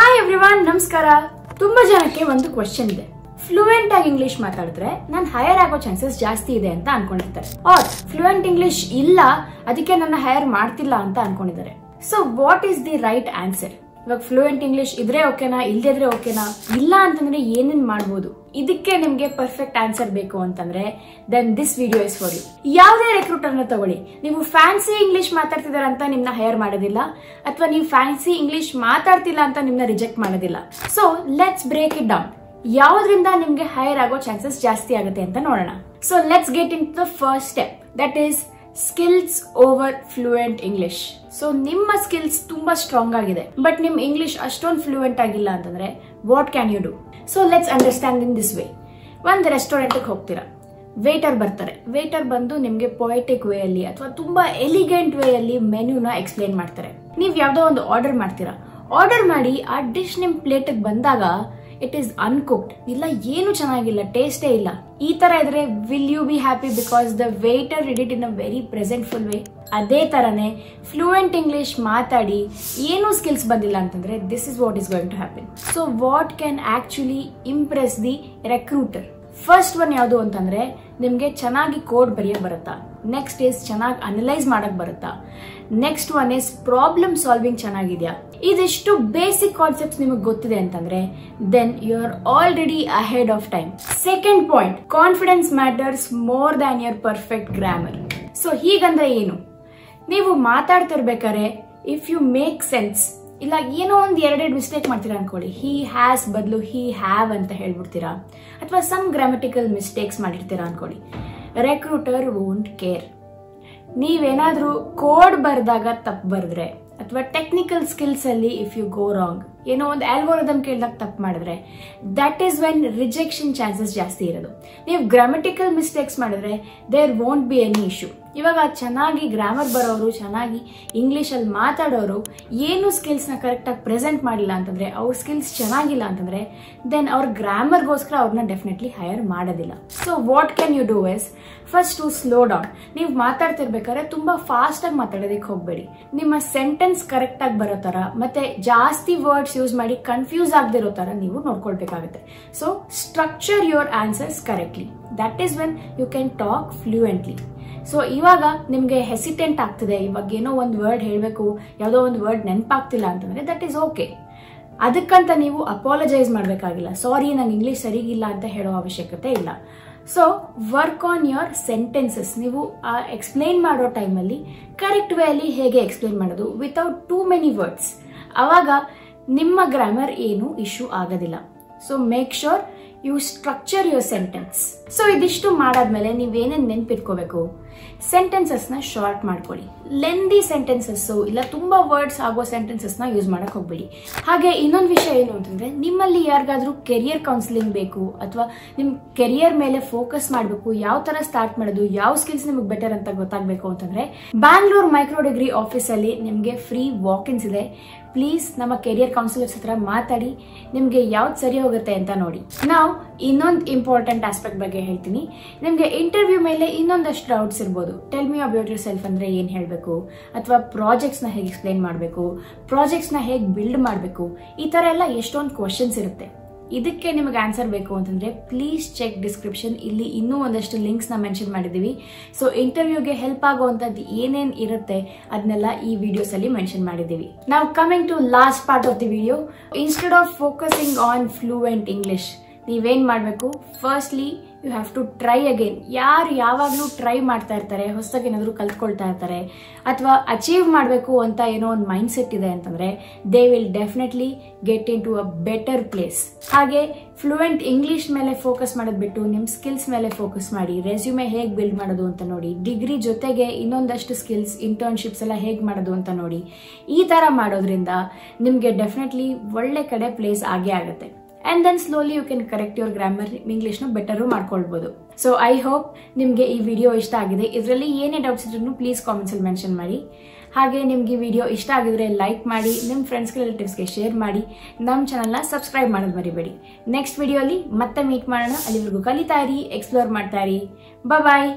Hi everyone, ನಮಸ್ಕಾರ. ತುಂಬಾ ಜನಕ್ಕೆ ಒಂದು ಕ್ವೆಶ್ಚನ್ ಇದೆ. ಫ್ಲೂಯೆಂಟ್ ಆಗಿ ಇಂಗ್ಲಿಷ್ ಮಾತಾಡಿದ್ರೆ ನಾನು ಹೈಯರ್ ಆಗೋ ಚಾನ್ಸಸ್ ಜಾಸ್ತಿ ಇದೆ ಅಂತ ಅನ್ಕೊಂಡಿರ್ತಾರೆ. ಆರ್ ಫ್ಲೂಯೆಂಟ್ ಇಂಗ್ಲಿಷ್ ಇಲ್ಲ, ಅದಕ್ಕೆ ನನ್ನ ಹೈಯರ್ ಮಾಡ್ತಿಲ್ಲ ಅಂತ ಅನ್ಕೊಂಡಿದ್ದಾರೆ. So what is the right answer? ಇವಾಗ ಫ್ಲೂಯೆಂಟ್ ಇಂಗ್ಲಿಷ್ ಇದ್ರೆ ಓಕೆನಾ, ಇಲ್ದಿದ್ರೆ ಓಕೆನಾ? ಇಲ್ಲ ಅಂತಂದ್ರೆ ಏನೇನ್ ಮಾಡ್ಬೋದು? ಇದಕ್ಕೆ ನಿಮ್ಗೆ ಪರ್ಫೆಕ್ಟ್ ಆನ್ಸರ್ ಬೇಕು ಅಂತಂದ್ರೆ then this video is for you. ಯಾವುದೇ ರೆಕ್ರೂಟರ್ ನ ತಗೊಳ್ಳಿ, ನೀವು ಫ್ಯಾನ್ಸಿ ಇಂಗ್ಲಿಷ್ ಮಾತಾಡ್ತಿದಾರ ಅಂತ ನಿಮ್ನ ಹೈಯರ್ ಮಾಡೋದಿಲ್ಲ, ಅಥವಾ ನೀವು ಫ್ಯಾನ್ಸಿ ಇಂಗ್ಲಿಷ್ ಮಾತಾಡ್ತಿಲ್ಲ ಅಂತ ನಿಮ್ನ ರಿಜೆಕ್ಟ್ ಮಾಡೋದಿಲ್ಲ. So let's break it down. ಯಾವ್ದ್ರಿಂದ ನಿಮ್ಗೆ ಹೈಯರ್ ಆಗೋ ಚಾನ್ಸಸ್ ಜಾಸ್ತಿ ಆಗುತ್ತೆ ಅಂತ ನೋಡೋಣ. So let's get in to the first step, that is skills over fluent English. So ನಿಮ್ಮ ಸ್ಕಿಲ್ಸ್ ತುಂಬಾ ಸ್ಟ್ರಾಂಗ್ ಆಗಿದೆ, ಬಟ್ ನಿಮ್ ಇಂಗ್ಲಿಷ್ ಅಷ್ಟೊಂದು ಫ್ಲೂಯೆಂಟ್ ಆಗಿಲ್ಲ ಅಂತಂದ್ರೆ what can you do? So let's understand in this way. ಒಂದು ರೆಸ್ಟೋರೆಂಟ್ ಹೋಗ್ತೀರಾ, waiter ಬರ್ತಾರೆ. ವೇಟರ್ ಬಂದು ನಿಮ್ಗೆ ಪೊಯೆಟಿಕ್ ವೇ ಅಲ್ಲಿ ಅಥವಾ ತುಂಬಾ ಎಲಿಗೆಂಟ್ ವೇ ಅಲ್ಲಿ ಮೆನ್ಯೂನ ಎಕ್ಸ್ಪ್ಲೈನ್ ಮಾಡ್ತಾರೆ. ನೀವ್ ಯಾವ್ದೋ ಒಂದು ಆರ್ಡರ್ ಮಾಡ್ತೀರಾ. ಆರ್ಡರ್ ಮಾಡಿ ಆ ಡಿಶ್ ನಿಮ್ ಪ್ಲೇಟ್ ಬಂದಾಗ ಇಟ್ ಈಸ್ ಅನ್ಕುಕ್ಡ್, ಇಲ್ಲ ಏನು ಚೆನ್ನಾಗಿಲ್ಲ, ಟೇಸ್ಟೇ ಇಲ್ಲ. ಈ ತರ ಇದ್ರೆ will you be happy because the waiter did it in a very presentful way? ಅದೇ ತರನೇ ಫ್ಲೂಯೆಂಟ್ ಇಂಗ್ಲಿಷ್ ಮಾತಾಡಿ ಏನು ಸ್ಕಿಲ್ಸ್ ಬಂದಿಲ್ಲ ಅಂತಂದ್ರೆ this is what is going to happen. So what can actually impress the recruiter? First one ಯಾವುದು ಅಂತಂದ್ರೆ ನಿಮ್ಗೆ ಚೆನ್ನಾಗಿ ಕೋಡ್ ಬರೆಯಕ್ ಬರುತ್ತಾ. ನೆಕ್ಸ್ಟ್ ಇಸ್ ಚೆನ್ನಾಗಿ ಅನಲೈಸ್ ಮಾಡಕ್ ಬರುತ್ತಾ. Next one is problem solving ಚೆನ್ನಾಗಿದ್ಯಾ. ಇದಿಷ್ಟು ಬೇಸಿಕ್ ಕಾನ್ಸೆಪ್ಟ್ಸ್ ನಿಮಗೆ ಗೊತ್ತಿದೆ ಅಂತಂದ್ರೆ then you are already ahead of time. Second point, confidence matters more than your perfect grammar. So ಹೀಗಂದ್ರೆ ಏನು? ನೀವು ಮಾತಾಡ್ತಿರ್ಬೇಕಾದ್ರೆ ಇಫ್ ಯು ಮೇಕ್ ಸೆನ್ಸ್, ಇಲ್ಲ ಏನೋ ಒಂದ್ ಎರಡೆರಡು ಮಿಸ್ಟೇಕ್ ಮಾಡ್ತೀರಾ ಅನ್ಕೊಳ್ಳಿ, ಹಿ ಹ್ಯಾಸ್ ಬದಲು ಹಿ ಹ್ಯಾವ್ ಅಂತ ಹೇಳ್ಬಿಡ್ತೀರಾ, ಅಥವಾ ಸಮ್ ಗ್ರಾಮಟಿಕಲ್ ಮಿಸ್ಟೇಕ್ಸ್ ಮಾಡಿರ್ತೀರಾ ಅನ್ಕೊಳ್ಳಿ, ರೆಕ್ರೂಟರ್ ವೋಂಟ್ ಕೇರ್. ನೀವೇನಾದ್ರೂ ಕೋಡ್ ಬರ್ದಾಗ ತಪ್ಪು ಬರೆದ್ರೆ ಅಥವಾ ಟೆಕ್ನಿಕಲ್ ಸ್ಕಿಲ್ಸ್ ಅಲ್ಲಿ ಇಫ್ ಯು ಗೋ ರಾಂಗ್, ಏನೋ ಒಂದು ಆಲ್ಗೋರಿದಮ್ ಕೇಳಿದಾಗ ತಪ್ಪು ಮಾಡಿದ್ರೆ that is when rejection chances ಜಾಸ್ತಿ ಇರೋದು. ನೀವು ಗ್ರಾಮಟಿಕಲ್ ಮಿಸ್ಟೇಕ್ಸ್ ಮಾಡಿದ್ರೆ there won't be any issue. ಇವಾಗ ಚೆನ್ನಾಗಿ ಗ್ರಾಮರ್ ಬರೋರು, ಚೆನ್ನಾಗಿ ಇಂಗ್ಲಿಷ್ ಅಲ್ಲಿ ಮಾತಾಡೋರು ಏನು ಸ್ಕಿಲ್ಸ್ ನ ಕರೆಕ್ಟ್ ಆಗಿ ಪ್ರೆಸೆಂಟ್ ಮಾಡಿಲ್ಲ ಅಂತಂದ್ರೆ, ಅವ್ರ ಸ್ಕಿಲ್ಸ್ ಚೆನ್ನಾಗಿಲ್ಲ ಅಂತಂದ್ರೆ ದೆನ್ ಅವ್ರ ಗ್ರಾಮರ್ಗೋಸ್ಕರ ಅವ್ರನ್ನ ಡೆಫಿನೆಟ್ಲಿ ಹೈಯರ್ ಮಾಡೋದಿಲ್ಲ. So what can you do is first to slow down. ನೀವು ಮಾತಾಡ್ತಿರ್ಬೇಕಾದ್ರೆ ತುಂಬಾ ಫಾಸ್ಟ್ ಆಗಿ ಮಾತಾಡೋದಕ್ಕೆ ಹೋಗ್ಬೇಡಿ. ನಿಮ್ಮ ಸೆಂಟೆನ್ಸ್ ಕರೆಕ್ಟ್ ಆಗಿ ಬರೋ ತರ ಮತ್ತೆ ಜಾಸ್ತಿ ವರ್ಡ್ಸ್ ಯೂಸ್ ಮಾಡಿ ಕನ್ಫ್ಯೂಸ್ ಆಗದಿರೋ ತರ ನೀವು ನೋಡ್ಕೊಳ್ಬೇಕಾಗುತ್ತೆ. So structure your answers correctly, that is when you can talk fluently. So ಇವಾಗ ನಿಮ್ಗೆ ಹೆಸಿಟೆಂಟ್ ಆಗ್ತಿದೆ, ಇವಾಗ ಏನೋ ಒಂದು ವರ್ಡ್ ಹೇಳ್ಬೇಕು, ಯಾವ್ದೋ ಒಂದು ವರ್ಡ್ ನೆನಪಾಗ್ತಿಲ್ಲ ಅಂತಂದ್ರೆ ದಟ್ ಈಸ್ ಓಕೆ. ಅದಕ್ಕಂತ ನೀವು ಅಪಾಲಜೈಸ್ ಮಾಡ್ಬೇಕಾಗಿಲ್ಲ, ಸಾರಿ ನಂಗೆ ಇಂಗ್ಲಿಷ್ ಸರಿಗಿಲ್ಲ ಅಂತ ಹೇಳೋ ಅವಶ್ಯಕತೆ ಇಲ್ಲ. So work on your sentences. ನೀವು ಎಕ್ಸ್ಪ್ಲೈನ್ ಮಾಡೋ ಟೈಮಲ್ಲಿ ಕರೆಕ್ಟ್ ವೇ ಅಲ್ಲಿ ಹೇಗೆ ಎಕ್ಸ್ಪ್ಲೈನ್ ಮಾಡೋದು ವಿತೌಟ್ ಟೂ ಮೆನಿ ವರ್ಡ್ಸ್, ಅವಾಗ ನಿಮ್ಮ ಗ್ರಾಮರ್ ಏನು ಇಶ್ಯೂ ಆಗೋದಿಲ್ಲ. So make sure you structure your sentence. So ಇದಿಷ್ಟು ಮಾಡಾದ್ಮೇಲೆ ನೀವೇನೇನ್ ನೆನ್ಪಿಟ್ಕೋಬೇಕು? ಸೆಂಟೆನ್ಸಸ್ ನ ಶಾರ್ಟ್ ಮಾಡ್ಕೊಳ್ಳಿ. ಲೆಂದಿ ಸೆಂಟೆನ್ಸಸ್ ಇಲ್ಲ ತುಂಬಾ ವರ್ಡ್ಸ್ ಆಗೋ ಸೆಂಟೆನ್ಸಸ್ ನ ಯೂಸ್ ಮಾಡಕ್ ಹೋಗ್ಬೇಡಿ. ಹಾಗೆ ಇನ್ನೊಂದು ವಿಷಯ ಏನು ಅಂತಂದ್ರೆ, ನಿಮ್ಮಲ್ಲಿ ಯಾರಿಗಾದ್ರೂ ಕೆರಿಯರ್ ಕೌನ್ಸಿಲಿಂಗ್ ಬೇಕು ಅಥವಾ ನಿಮ್ ಕೆರಿಯರ್ ಮೇಲೆ ಫೋಕಸ್ ಮಾಡಬೇಕು, ಯಾವ ತರ ಸ್ಟಾರ್ಟ್ ಮಾಡೋದು, ಯಾವ ಸ್ಕಿಲ್ಸ್ ನಿಮಗೆ ಬೆಟರ್ ಅಂತ ಗೊತ್ತಾಗಬೇಕು ಅಂತಂದ್ರೆ ಬ್ಯಾಂಗ್ಳೂರ್ ಮೈಕ್ರೋ ಡಿಗ್ರಿ ಆಫೀಸ್ ಅಲ್ಲಿ ನಿಮ್ಗೆ ಫ್ರೀ ವಾಕ್-ಇನ್ಸ್ ಇದೆ. ಪ್ಲೀಸ್ ನಮ್ಮ ಕೆರಿಯರ್ ಕೌನ್ಸಿಲರ್ಸ್ ಹತ್ರ ಮಾತಾಡಿ ನಿಮ್ಗೆ ಯಾವ್ದು ಸರಿ ಹೋಗುತ್ತೆ ಅಂತ ನೋಡಿ. ನಾವು ಇನ್ನೊಂದು ಇಂಪಾರ್ಟೆಂಟ್ ಆಸ್ಪೆಕ್ಟ್ ಬಗ್ಗೆ ಹೇಳ್ತೀನಿ. ನಿಮ್ಗೆ ಇಂಟರ್ವ್ಯೂ ಮೇಲೆ ಇನ್ನೊಂದಷ್ಟು ಡೌಟ್ಸ್ ಇರ್ಬೋದು. Tell me about your self ಅಂದ್ರೆ ಏನ್ ಹೇಳ್ಬೇಕು, ಅಥವಾ ಪ್ರಾಜೆಕ್ಟ್ಸ್ ನ ಹೇಗೆ ಎಕ್ಸ್ಪ್ಲೈನ್ ಮಾಡಬೇಕು, ಪ್ರಾಜೆಕ್ಟ್ಸ್ ನ ಹೇಗೆ ಬಿಲ್ಡ್ ಮಾಡಬೇಕು, ಈ ತರ ಎಲ್ಲ ಎಷ್ಟೊಂದು ಕ್ವಶನ್ಸ್ ಇರುತ್ತೆ. ಇದಕ್ಕೆ ನಿಮಗೆ ಆನ್ಸರ್ ಬೇಕು ಅಂತಂದ್ರೆ ಪ್ಲೀಸ್ ಚೆಕ್ ಡಿಸ್ಕ್ರಿಪ್ಷನ್, ಇಲ್ಲಿ ಇನ್ನೂ ಒಂದಷ್ಟು ಲಿಂಕ್ಸ್ ನ ಮೆನ್ಷನ್ ಮಾಡಿದೀವಿ. ಸೊ ಇಂಟರ್ವ್ಯೂಗೆ ಹೆಲ್ಪ್ ಆಗುವಂತದ್ದು ಏನೇನ್ ಇರುತ್ತೆ ಅದನ್ನೆಲ್ಲ ಈ ವಿಡಿಯೋಸ್ ಅಲ್ಲಿ ಮೆನ್ಷನ್ ಮಾಡಿದೀವಿ. ನಾವು coming to last part of the video. Instead of focusing on fluent English, ನೀವೇನ್ ಮಾಡ್ಬೇಕು? Firstly you have to try again. ಯಾರು ಯಾವಾಗ್ಲೂ ಟ್ರೈ ಮಾಡ್ತಾ ಇರ್ತಾರೆ, ಹೊಸದಾಗಿ ಏನಾದ್ರು ಕಲ್ತ್ಕೊಳ್ತಾ ಇರ್ತಾರೆ, ಅಥವಾ ಅಚೀವ್ ಮಾಡಬೇಕು ಅಂತ ಏನೋ ಒಂದು ಮೈಂಡ್ ಸೆಟ್ ಇದೆ ಅಂತಂದ್ರೆ they will definitely get in to a better place. ಹಾಗೆ ಫ್ಲೂಯೆಂಟ್ ಇಂಗ್ಲಿಷ್ ಮೇಲೆ ಫೋಕಸ್ ಮಾಡೋದ್ ಬಿಟ್ಟು ನಿಮ್ ಸ್ಕಿಲ್ಸ್ ಮೇಲೆ ಫೋಕಸ್ ಮಾಡಿ. ರೆಸ್ಯೂಮೆ ಹೇಗ್ ಬಿಲ್ಡ್ ಮಾಡೋದು ಅಂತ ನೋಡಿ, ಡಿಗ್ರಿ ಜೊತೆಗೆ ಇನ್ನೊಂದಷ್ಟು ಸ್ಕಿಲ್ಸ್, ಇಂಟರ್ನ್ಶಿಪ್ಸ್ ಎಲ್ಲ ಹೇಗ್ ಮಾಡೋದು ಅಂತ ನೋಡಿ. ಈ ತರ ಮಾಡೋದ್ರಿಂದ ನಿಮ್ಗೆ ಡೆಫಿನೆಟ್ಲಿ ಒಳ್ಳೆ ಕಡೆ ಪ್ಲೇಸ್ ಆಗೇ ಆಗುತ್ತೆ. And then slowly you can correct your grammar, English ನ ಬೆಟರ್ ಮಾಡ್ಕೊಳ್ಬಹುದು. ಸೊ ಐ ಹೋಪ್ ನಿಮ್ಗೆ ಈ ವಿಡಿಯೋ ಇಷ್ಟ ಆಗಿದೆ. ಇದರಲ್ಲಿ ಏನೇ ಡೌಟ್ಸ್ ಇದ್ರೂ ಪ್ಲೀಸ್ ಕಾಮೆಂಟ್ಸ್ ಅಲ್ಲಿ ಮೆನ್ಷನ್ ಮಾಡಿ. ಹಾಗೆ ನಿಮ್ಗೆ ಈ ವಿಡಿಯೋ ಇಷ್ಟ ಆಗಿದ್ರೆ ಲೈಕ್ ಮಾಡಿ, ನಿಮ್ ಫ್ರೆಂಡ್ಸ್ ರಿಲೇಟಿವ್ಸ್ಗೆ ಶೇರ್ ಮಾಡಿ, ನಮ್ಮ ಚಾನಲ್ನ ಸಬ್ಸ್ಕ್ರೈಬ್ ಮಾಡೋದು ಮರಿಬೇಡಿ. ನೆಕ್ಸ್ಟ್ ವಿಡಿಯೋಲಿ ಮತ್ತೆ ಮೀಟ್ ಮಾಡೋಣ. ಅಲ್ಲಿವರೆಗೂ ಕಲಿತಾ ಇರಿ, ಎಕ್ಸ್ಪ್ಲೋರ್ ಮಾಡ್ತಾ ಇರಿ. ಬಾಯ್.